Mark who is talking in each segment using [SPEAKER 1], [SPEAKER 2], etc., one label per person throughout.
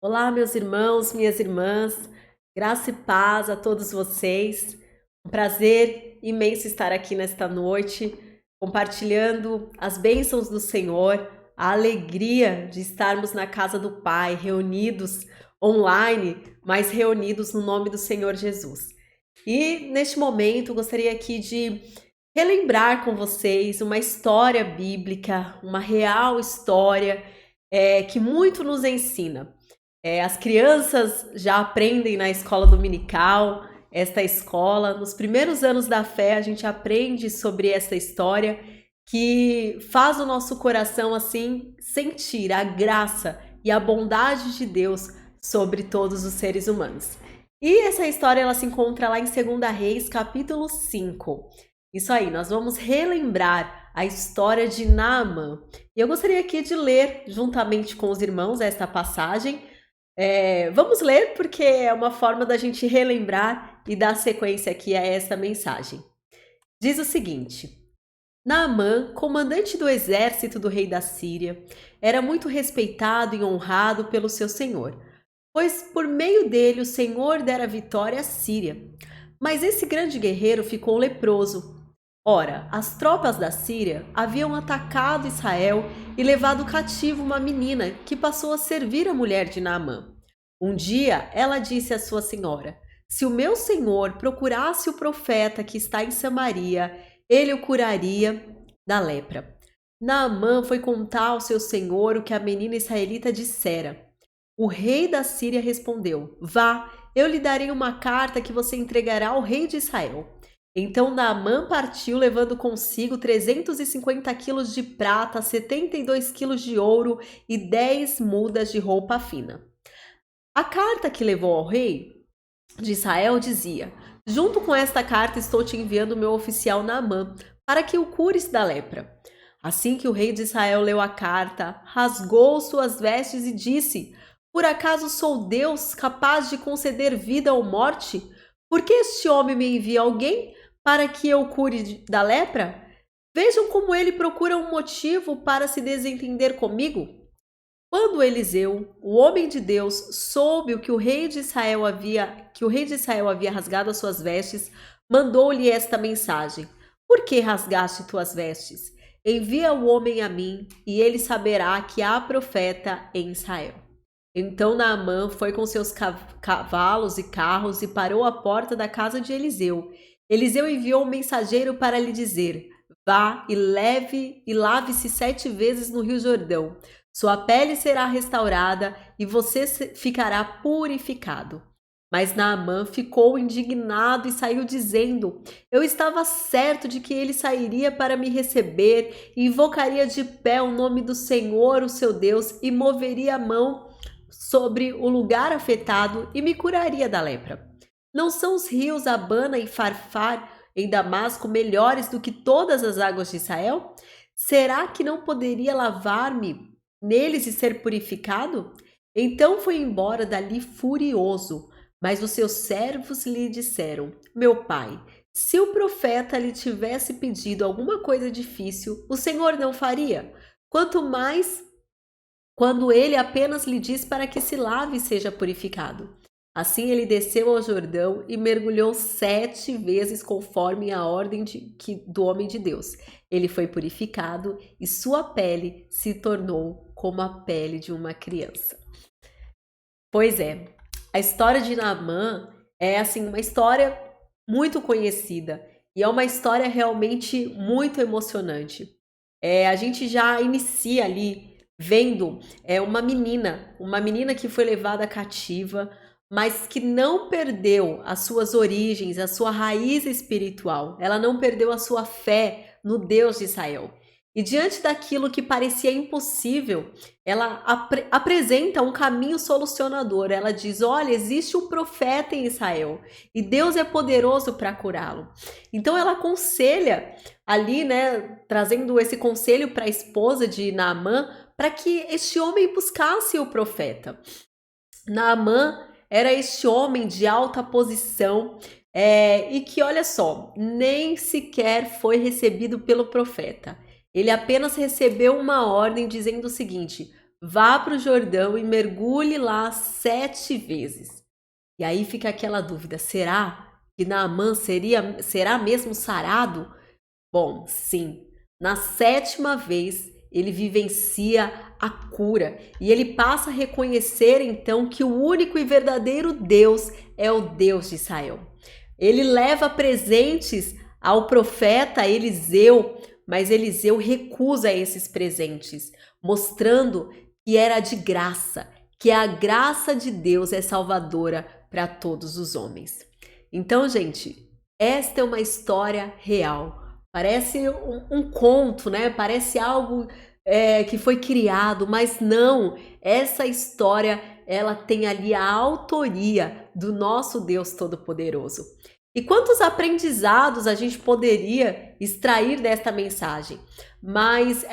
[SPEAKER 1] Olá, meus irmãos, minhas irmãs, graça e paz a todos vocês. Um prazer imenso estar aqui nesta noite, compartilhando as bênçãos do Senhor, a alegria de estarmos na casa do Pai, reunidos online, mas reunidos no nome do Senhor Jesus. E neste momento, gostaria aqui de relembrar com vocês uma história bíblica, uma real história que muito nos ensina. As crianças já aprendem na escola dominical, esta escola. Nos primeiros anos da fé, a gente aprende sobre essa história que faz o nosso coração assim sentir a graça e a bondade de Deus sobre todos os seres humanos. E essa história ela se encontra lá em 2 Reis, capítulo 5. Isso aí, nós vamos relembrar a história de Naamã. E eu gostaria aqui de ler juntamente com os irmãos esta passagem. Vamos ler porque é uma forma da gente relembrar e dar sequência aqui a essa mensagem. Diz o seguinte: Naamã, comandante do exército do rei da Síria, era muito respeitado e honrado pelo seu senhor, pois por meio dele o Senhor dera vitória à Síria. Mas esse grande guerreiro ficou leproso. Ora, as tropas da Síria haviam atacado Israel e levado cativo uma menina que passou a servir a mulher de Naamã. Um dia ela disse à sua senhora: Se o meu senhor procurasse o profeta que está em Samaria, ele o curaria da lepra. Naamã foi contar ao seu senhor o que a menina israelita dissera. O rei da Síria respondeu: Vá, eu lhe darei uma carta que você entregará ao rei de Israel. Então Naamã partiu, levando consigo 350 quilos de prata, 72 quilos de ouro e 10 mudas de roupa fina. A carta que levou ao rei de Israel dizia: Junto com esta carta estou te enviando o meu oficial Naamã, para que o cures da lepra. Assim que o rei de Israel leu a carta, rasgou suas vestes e disse: Por acaso sou Deus capaz de conceder vida ou morte? Por que este homem me envia alguém para que eu cure da lepra? Vejam como ele procura um motivo para se desentender comigo. Quando Eliseu, o homem de Deus, soube o que o rei de Israel havia rasgado as suas vestes, mandou-lhe esta mensagem: Por que rasgaste tuas vestes? Envia o homem a mim, e ele saberá que há profeta em Israel. Então Naamã foi com seus cavalos e carros e parou à porta da casa de Eliseu. Eliseu enviou um mensageiro para lhe dizer: Vá e lave-se 7 vezes no Rio Jordão. Sua pele será restaurada e você ficará purificado. Mas Naamã ficou indignado e saiu dizendo: Eu estava certo de que ele sairia para me receber e invocaria de pé o nome do Senhor, o seu Deus, e moveria a mão sobre o lugar afetado e me curaria da lepra. Não são os rios Abana e Farfar em Damasco melhores do que todas as águas de Israel? Será que não poderia lavar-me neles e ser purificado? Então foi embora dali furioso. Mas os seus servos lhe disseram: Meu pai, se o profeta lhe tivesse pedido alguma coisa difícil, o Senhor não faria. Quanto mais quando ele apenas lhe diz para que se lave e seja purificado. Assim ele desceu ao Jordão e mergulhou 7 vezes conforme a ordem do homem de Deus. Ele foi purificado e sua pele se tornou como a pele de uma criança. Pois é, a história de Naamã é assim uma história muito conhecida e é uma história realmente muito emocionante. A gente já inicia ali vendo uma menina que foi levada cativa, mas que não perdeu as suas origens, a sua raiz espiritual. Ela não perdeu a sua fé no Deus de Israel. E diante daquilo que parecia impossível, ela apresenta um caminho solucionador. Ela diz: olha, existe um profeta em Israel e Deus é poderoso para curá-lo. Então ela aconselha ali, né, trazendo esse conselho para a esposa de Naamã, para que este homem buscasse o profeta. Naamã era este homem de alta posição e que, olha só, nem sequer foi recebido pelo profeta. Ele apenas recebeu uma ordem dizendo o seguinte: vá para o Jordão e mergulhe lá 7 vezes. E aí fica aquela dúvida: será que Naamã será mesmo sarado? Bom, sim. Na 7ª vez, ele vivencia a cura e ele passa a reconhecer então que o único e verdadeiro Deus é o Deus de Israel. Ele leva presentes ao profeta Eliseu, mas Eliseu recusa esses presentes, mostrando que era de graça, que a graça de Deus é salvadora para todos os homens. Então, gente, esta é uma história real. Parece um conto, né? Parece algo que foi criado, mas não. Essa história, ela tem ali a autoria do nosso Deus Todo-Poderoso. E quantos aprendizados a gente poderia extrair desta mensagem? Mas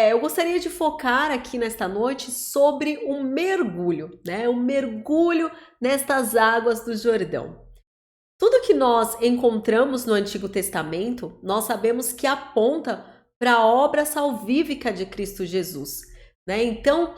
[SPEAKER 1] eu gostaria de focar aqui nesta noite sobre um mergulho, né? Um mergulho nestas águas do Jordão. Tudo que nós encontramos no Antigo Testamento, nós sabemos que aponta para a obra salvífica de Cristo Jesus, né? Então,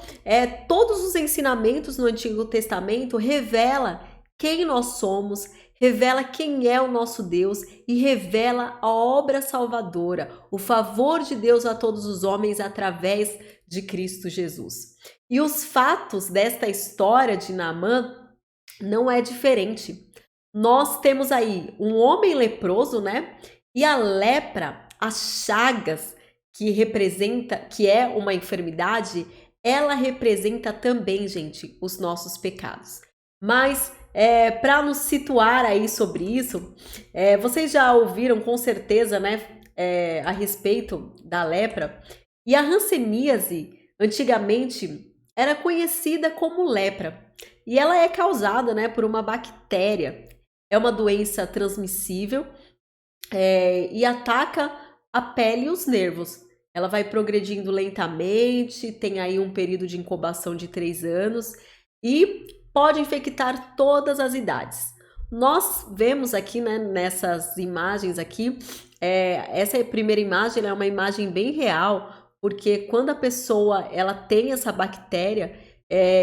[SPEAKER 1] todos os ensinamentos no Antigo Testamento revela quem nós somos, revela quem é o nosso Deus e revela a obra salvadora, o favor de Deus a todos os homens através de Cristo Jesus. E os fatos desta história de Naamã não é diferente. Nós temos aí um homem leproso, né? E a lepra, as chagas, que é uma enfermidade, ela representa também, gente, os nossos pecados. Mas para nos situar aí sobre isso, vocês já ouviram com certeza, né, a respeito da lepra. E a hanseníase, antigamente, era conhecida como lepra. E ela é causada, né, por uma bactéria. É uma doença transmissível e ataca a pele e os nervos. Ela vai progredindo lentamente, tem aí um período de incubação de 3 anos e pode infectar todas as idades. Nós vemos aqui, né, nessas imagens aqui, essa primeira imagem é uma imagem bem real, porque quando a pessoa ela tem essa bactéria,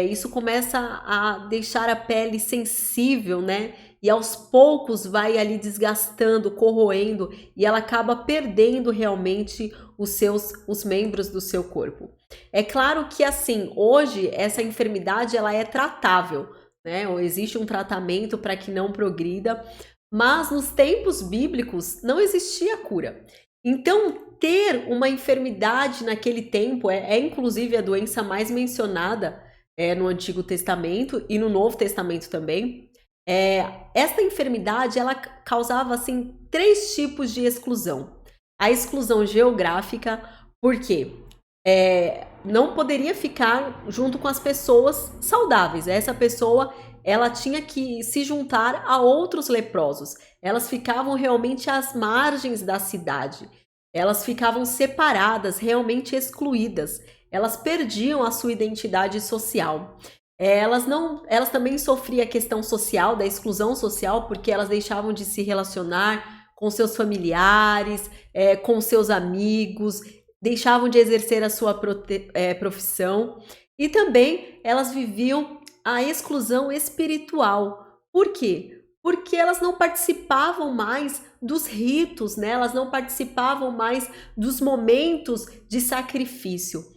[SPEAKER 1] isso começa a deixar a pele sensível, né? E aos poucos vai ali desgastando, corroendo, e ela acaba perdendo realmente os membros do seu corpo. É claro que assim, hoje essa enfermidade ela é tratável, né? Ou existe um tratamento para que não progrida, mas nos tempos bíblicos não existia cura. Então, ter uma enfermidade naquele tempo é inclusive a doença mais mencionada no Antigo Testamento e no Novo Testamento também. Esta enfermidade ela causava assim 3 tipos de exclusão. A exclusão geográfica, porque não poderia ficar junto com as pessoas saudáveis. Essa pessoa ela tinha que se juntar a outros leprosos. Elas ficavam realmente às margens da cidade. Elas ficavam separadas, realmente excluídas. Elas perdiam a sua identidade social. Elas também sofriam a questão social, da exclusão social, porque elas deixavam de se relacionar com seus familiares, com seus amigos, deixavam de exercer a sua profissão. E também elas viviam a exclusão espiritual. Por quê? Porque elas não participavam mais dos ritos, né? Elas não participavam mais dos momentos de sacrifício.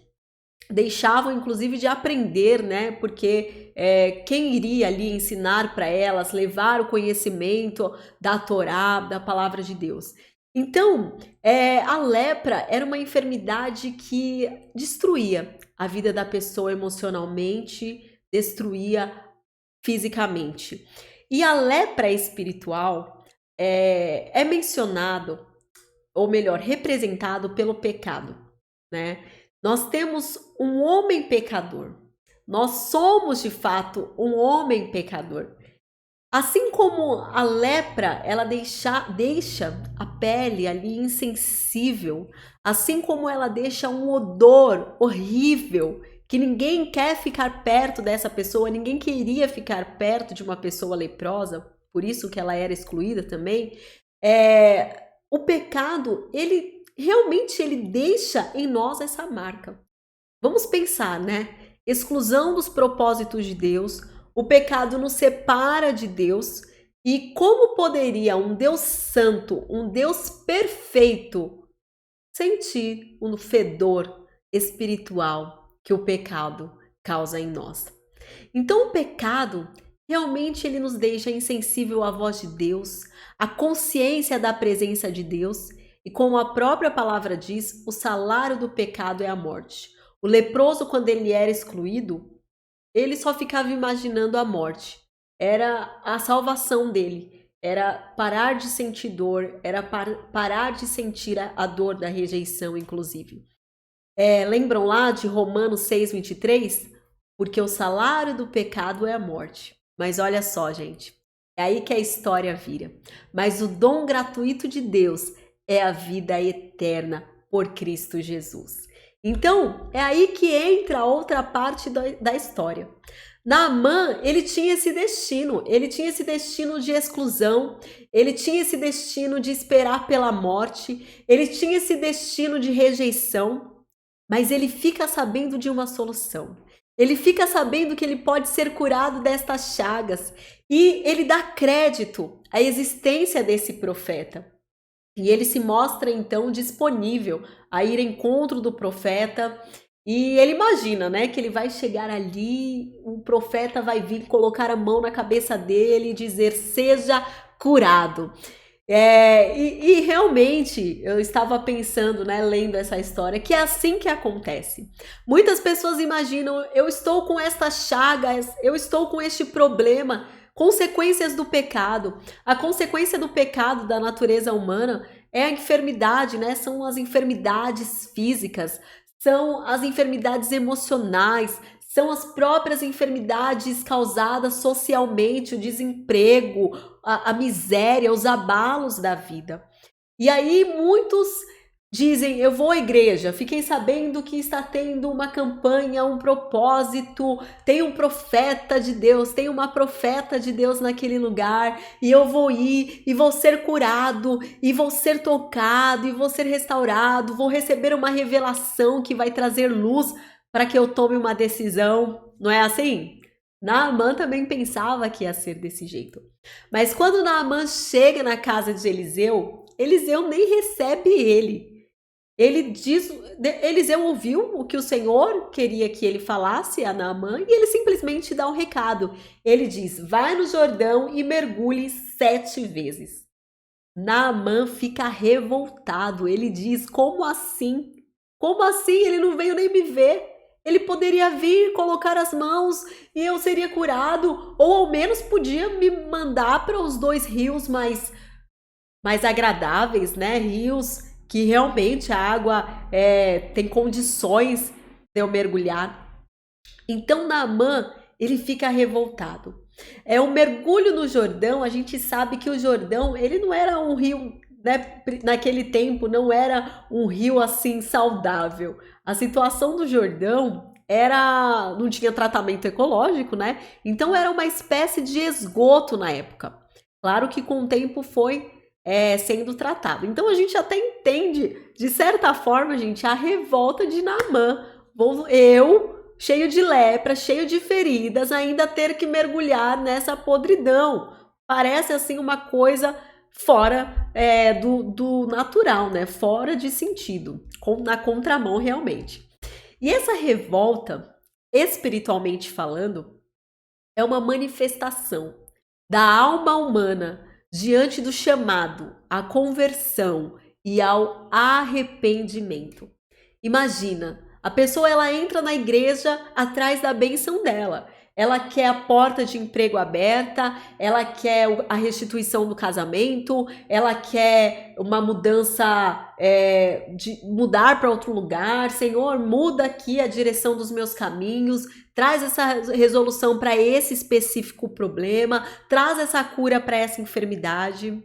[SPEAKER 1] Deixavam inclusive de aprender, né? Porque quem iria ali ensinar para elas, levar o conhecimento da Torá, da palavra de Deus. Então, a lepra era uma enfermidade que destruía a vida da pessoa emocionalmente, destruía fisicamente. E a lepra espiritual é mencionado, ou melhor, representado pelo pecado, né? Nós temos um homem pecador. Nós somos, de fato, um homem pecador. Assim como a lepra, ela deixa a pele ali insensível, assim como ela deixa um odor horrível, que ninguém quer ficar perto dessa pessoa, ninguém queria ficar perto de uma pessoa leprosa, por isso que ela era excluída também. O pecado, ele realmente deixa em nós essa marca. Vamos pensar, né? exclusão dos propósitos de Deus, o pecado nos separa de Deus. E como poderia um Deus santo, um Deus perfeito, sentir um fedor espiritual que o pecado causa em nós? Então o pecado realmente ele nos deixa insensível à voz de Deus, à consciência da presença de Deus, e como a própria palavra diz, o salário do pecado é a morte. O leproso, quando ele era excluído, ele só ficava imaginando a morte. Era a salvação dele. Era parar de sentir dor, era parar de sentir a dor da rejeição, inclusive. Lembram lá de Romanos 6:23? Porque o salário do pecado é a morte. Mas olha só, gente, é aí que a história vira. Mas o dom gratuito de Deus é a vida eterna por Cristo Jesus. Então, é aí que entra a outra parte da história. Naamã, ele tinha esse destino de exclusão, ele tinha esse destino de esperar pela morte, ele tinha esse destino de rejeição, mas ele fica sabendo de uma solução. Ele fica sabendo que ele pode ser curado destas chagas e ele dá crédito à existência desse profeta. E ele se mostra então disponível a ir ao encontro do profeta. E ele imagina, né, que ele vai chegar ali, o profeta vai vir colocar a mão na cabeça dele e dizer: seja curado. E realmente eu estava pensando, né, lendo essa história, que é assim que acontece. Muitas pessoas imaginam: eu estou com estas chagas, eu estou com este problema, consequências do pecado. A consequência do pecado da natureza humana é a enfermidade, né? São as enfermidades físicas, são as enfermidades emocionais, são as próprias enfermidades causadas socialmente, o desemprego, a miséria, os abalos da vida. E aí muitos dizem: eu vou à igreja, fiquei sabendo que está tendo uma campanha, um propósito, tem um profeta de Deus, tem uma profeta de Deus naquele lugar, e eu vou ir, e vou ser curado, e vou ser tocado, e vou ser restaurado, vou receber uma revelação que vai trazer luz para que eu tome uma decisão. Não é assim? Naamã também pensava que ia ser desse jeito. Mas quando Naamã chega na casa de Eliseu, Eliseu nem recebe ele. Eliseu ouviu o que o Senhor queria que ele falasse a Naamã e ele simplesmente dá um recado. Ele diz: vai no Jordão e mergulhe 7 vezes. Naamã fica revoltado. Ele diz: como assim? Como assim? Ele não veio nem me ver. Ele poderia vir, colocar as mãos e eu seria curado. Ou ao menos podia me mandar para os 2 rios mais agradáveis, né? Rios que realmente a água tem condições de eu mergulhar. Então Naamã, ele fica revoltado. O mergulho no Jordão, a gente sabe que o Jordão, ele não era um rio, né, naquele tempo, não era um rio assim saudável. A situação do Jordão não tinha tratamento ecológico, né? Então era uma espécie de esgoto na época. Claro que com o tempo foi sendo tratado. Então a gente até entende, de certa forma, gente, a revolta de Naamã. Eu, cheio de lepra, cheio de feridas, ainda ter que mergulhar nessa podridão. Parece assim uma coisa fora do natural, né? Fora de sentido, na contramão realmente. E essa revolta, espiritualmente falando, é uma manifestação da alma humana diante do chamado à conversão e ao arrependimento. Imagina, a pessoa ela entra na igreja atrás da bênção dela. Ela quer a porta de emprego aberta, ela quer a restituição do casamento, ela quer uma mudança, de mudar para outro lugar. Senhor, muda aqui a direção dos meus caminhos, traz essa resolução para esse específico problema, traz essa cura para essa enfermidade.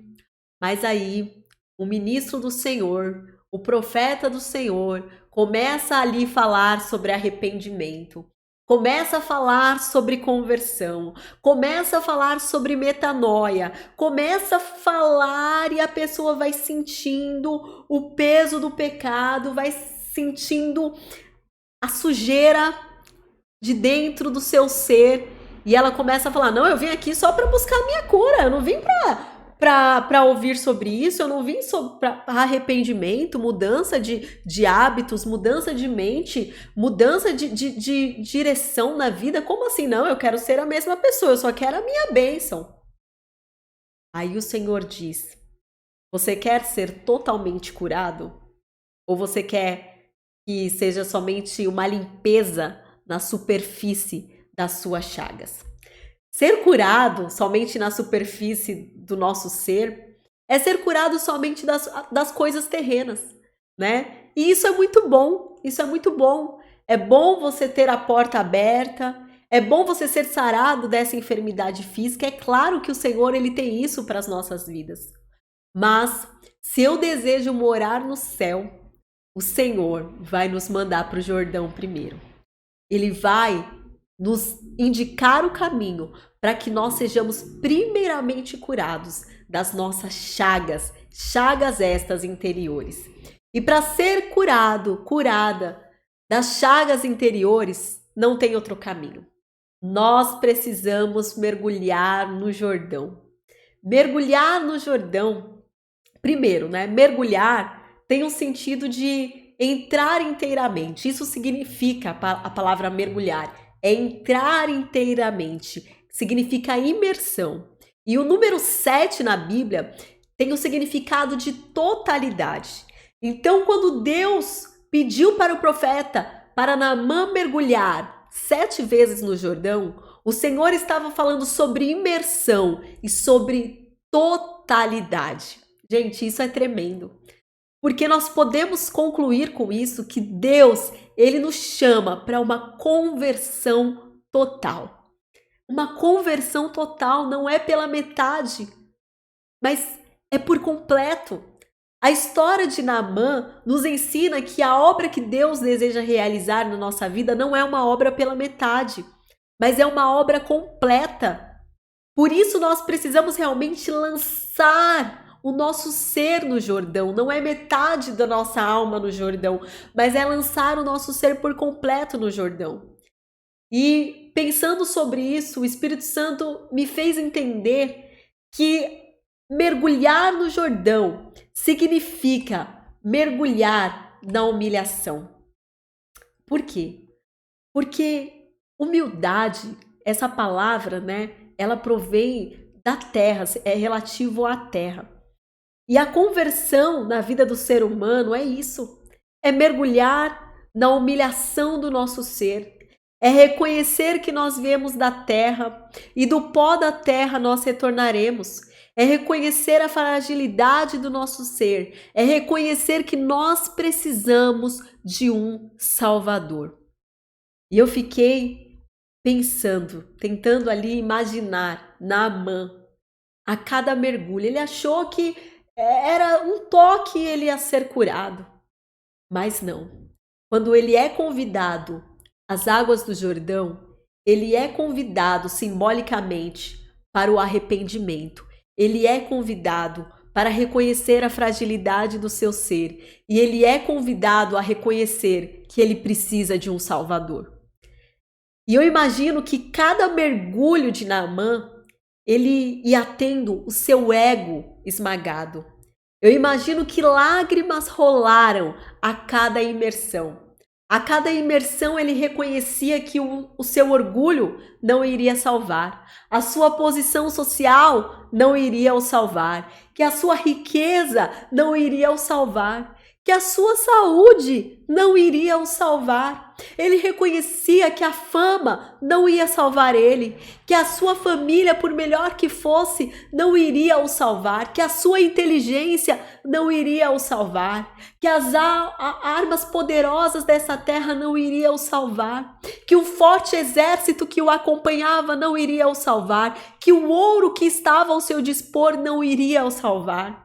[SPEAKER 1] Mas aí, o ministro do Senhor, o profeta do Senhor, começa ali a falar sobre arrependimento. Começa a falar sobre conversão, começa a falar sobre metanoia, começa a falar e a pessoa vai sentindo o peso do pecado, vai sentindo a sujeira de dentro do seu ser. E ela começa a falar: não, eu vim aqui só para buscar a minha cura, eu não vim para ouvir sobre isso, eu não vim para arrependimento, mudança de hábitos, mudança de mente, mudança de direção na vida. Como assim? Não, eu quero ser a mesma pessoa, eu só quero a minha bênção. Aí o Senhor diz: você quer ser totalmente curado? Ou você quer que seja somente uma limpeza na superfície das suas chagas? Ser curado somente na superfície do nosso ser é ser curado somente das coisas terrenas, né? E isso é muito bom, isso é muito bom. É bom você ter a porta aberta, é bom você ser sarado dessa enfermidade física. É claro que o Senhor, ele tem isso para as nossas vidas. Mas se eu desejo morar no céu, o Senhor vai nos mandar para o Jordão primeiro. Ele vai nos indicar o caminho para que nós sejamos primeiramente curados das nossas chagas, chagas estas interiores. E para ser curado, curada das chagas interiores, não tem outro caminho. Nós precisamos mergulhar no Jordão. Mergulhar no Jordão, primeiro, né? Mergulhar tem um sentido de entrar inteiramente. Isso significa a palavra mergulhar. É entrar inteiramente. Significa imersão. E o número 7 na Bíblia tem o significado de totalidade. Então, quando Deus pediu para o profeta, para Naamã mergulhar 7 vezes no Jordão, o Senhor estava falando sobre imersão e sobre totalidade. Gente, isso é tremendo. Porque nós podemos concluir com isso que Deus, ele nos chama para uma conversão total. Uma conversão total não é pela metade, mas é por completo. A história de Naamã nos ensina que a obra que Deus deseja realizar na nossa vida não é uma obra pela metade, mas é uma obra completa. Por isso nós precisamos realmente lançar o nosso ser no Jordão. Não é metade da nossa alma no Jordão, mas é lançar o nosso ser por completo no Jordão. E pensando sobre isso, o Espírito Santo me fez entender que mergulhar no Jordão significa mergulhar na humilhação. Por quê? Porque humildade, essa palavra, né, ela provém da terra, é relativo à terra. E a conversão na vida do ser humano é isso, é mergulhar na humilhação do nosso ser, é reconhecer que nós viemos da terra e do pó da terra nós retornaremos. É reconhecer a fragilidade do nosso ser, é reconhecer que nós precisamos de um Salvador. E eu fiquei pensando, tentando ali imaginar Naamã a cada mergulho. Ele achou que era um toque e ele ia ser curado. Mas não. Quando ele é convidado às águas do Jordão, ele é convidado simbolicamente para o arrependimento. Ele é convidado para reconhecer a fragilidade do seu ser. E ele é convidado a reconhecer que ele precisa de um Salvador. E eu imagino que cada mergulho de Naamã, ele ia tendo o seu ego esmagado. Eu imagino que lágrimas rolaram a cada imersão. A cada imersão ele reconhecia que o seu orgulho não iria salvar, a sua posição social não iria o salvar, que a sua riqueza não iria o salvar, que a sua saúde não iria o salvar. Ele reconhecia que a fama não ia salvar ele, que a sua família, por melhor que fosse, não iria o salvar, que a sua inteligência não iria o salvar, que as armas poderosas dessa terra não iriam o salvar, que o forte exército que o acompanhava não iria o salvar, que o ouro que estava ao seu dispor não iria o salvar.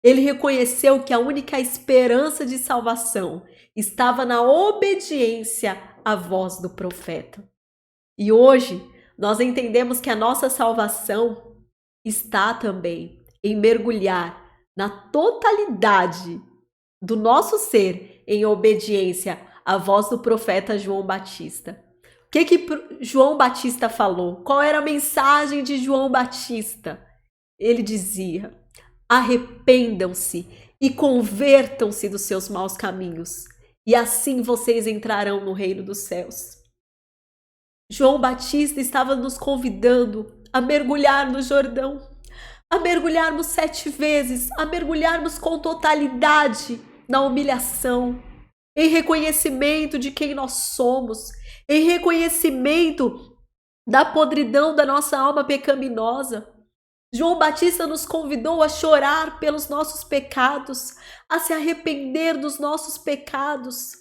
[SPEAKER 1] Ele reconheceu que a única esperança de salvação estava na obediência à voz do profeta. E hoje nós entendemos que a nossa salvação está também em mergulhar na totalidade do nosso ser em obediência à voz do profeta João Batista. que João Batista falou? Qual era a mensagem de João Batista? Ele dizia: arrependam-se e convertam-se dos seus maus caminhos, e assim vocês entrarão no reino dos céus. João Batista estava nos convidando a mergulhar no Jordão, a mergulharmos 7 vezes, a mergulharmos com totalidade na humilhação, em reconhecimento de quem nós somos, em reconhecimento da podridão da nossa alma pecaminosa. João Batista nos convidou a chorar pelos nossos pecados, a se arrepender dos nossos pecados.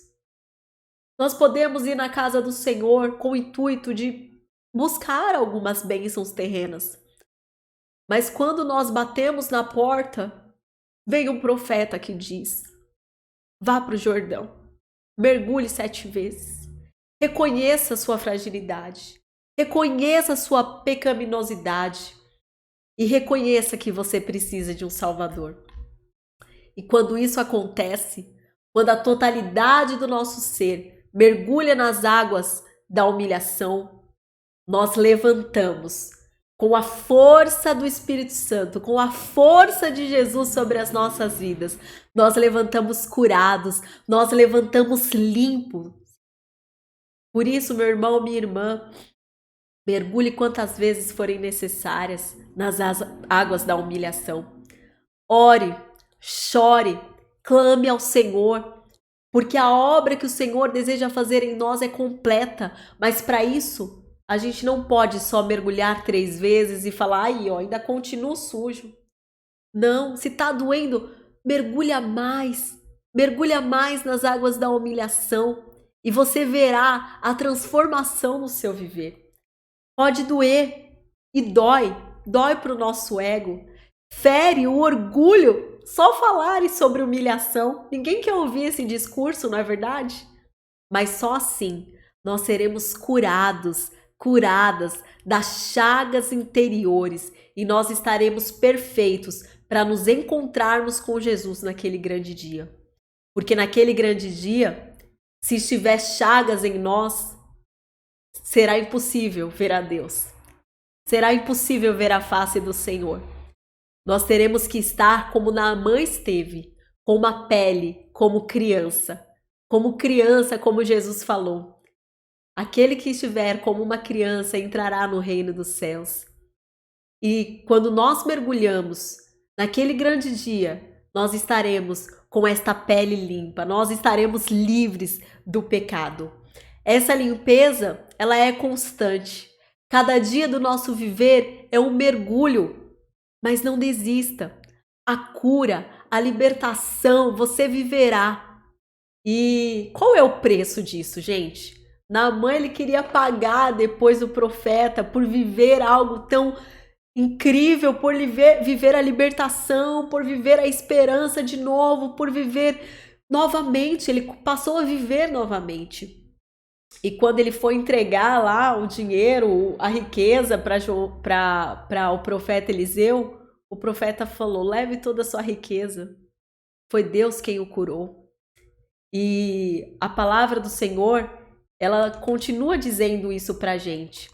[SPEAKER 1] Nós podemos ir na casa do Senhor com o intuito de buscar algumas bênçãos terrenas. Mas quando nós batemos na porta, vem um profeta que diz: vá para o Jordão, mergulhe 7 vezes, reconheça a sua fragilidade, reconheça a sua pecaminosidade e reconheça que você precisa de um Salvador. E quando isso acontece, quando a totalidade do nosso ser mergulha nas águas da humilhação, nós levantamos com a força do Espírito Santo, com a força de Jesus sobre as nossas vidas. Nós levantamos curados, nós levantamos limpos. Por isso, meu irmão, minha irmã, mergulhe quantas vezes forem necessárias nas águas da humilhação. Ore, chore, clame ao Senhor, porque a obra que o Senhor deseja fazer em nós é completa, mas para isso a gente não pode só mergulhar 3 vezes e falar: aí, ó, ainda continuo sujo. Não, se tá doendo, mergulha mais nas águas da humilhação e você verá a transformação no seu viver. Pode doer e dói pro nosso ego, fere o orgulho só falarem sobre humilhação. Ninguém quer ouvir esse discurso, não é verdade? Mas só assim nós seremos curadas das chagas interiores e nós estaremos perfeitos para nos encontrarmos com Jesus naquele grande dia. Porque naquele grande dia, se estiver chagas em nós, será impossível ver a Deus. Será impossível ver a face do Senhor. Nós teremos que estar como Naamã esteve, com uma pele como criança, como Jesus falou. Aquele que estiver como uma criança entrará no reino dos céus. E quando nós mergulhamos naquele grande dia, nós estaremos com esta pele limpa, nós estaremos livres do pecado. Essa limpeza, ela é constante. Cada dia do nosso viver é um mergulho, mas não desista. A cura, a libertação, você viverá. E qual é o preço disso, gente? Naamã, ele queria pagar depois o profeta por viver algo tão incrível, por viver a libertação, por viver a esperança de novo, por viver novamente. Ele passou a viver novamente. E quando ele foi entregar lá o dinheiro, a riqueza para o profeta Eliseu, o profeta falou: leve toda a sua riqueza. Foi Deus quem o curou. E a palavra do Senhor, ela continua dizendo isso para a gente.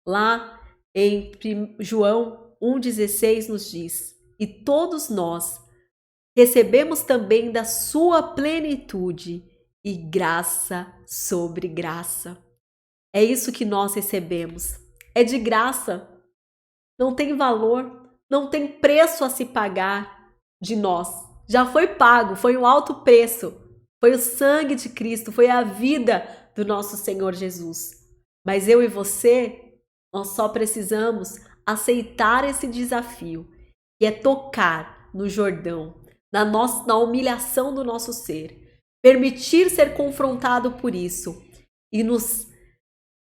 [SPEAKER 1] Lá em João 1,16 nos diz: e todos nós recebemos também da sua plenitude e graça sobre graça. É isso que nós recebemos. É de graça. Não tem valor, não tem preço a se pagar de nós. Já foi pago, foi um alto preço. Foi o sangue de Cristo, foi a vida do nosso Senhor Jesus. Mas eu e você, nós só precisamos aceitar esse desafio, que é tocar no Jordão, na humilhação do nosso ser, permitir ser confrontado por isso e nos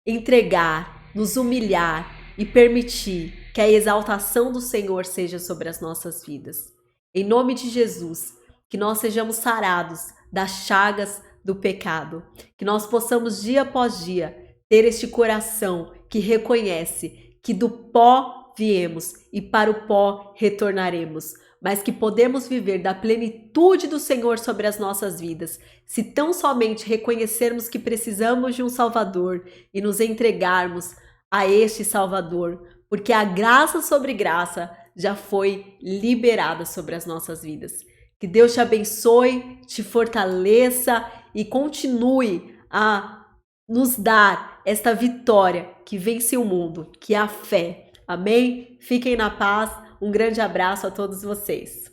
[SPEAKER 1] entregar, nos humilhar e permitir que a exaltação do Senhor seja sobre as nossas vidas. Em nome de Jesus, que nós sejamos sarados das chagas do pecado, que nós possamos dia após dia ter este coração que reconhece que do pó viemos e para o pó retornaremos. mas que podemos viver da plenitude do Senhor sobre as nossas vidas, se tão somente reconhecermos que precisamos de um Salvador e nos entregarmos a este Salvador, porque a graça sobre graça já foi liberada sobre as nossas vidas. Que Deus te abençoe, te fortaleça e continue a nos dar esta vitória que vence o mundo, que é a fé. Amém? Fiquem na paz. Um grande abraço a todos vocês.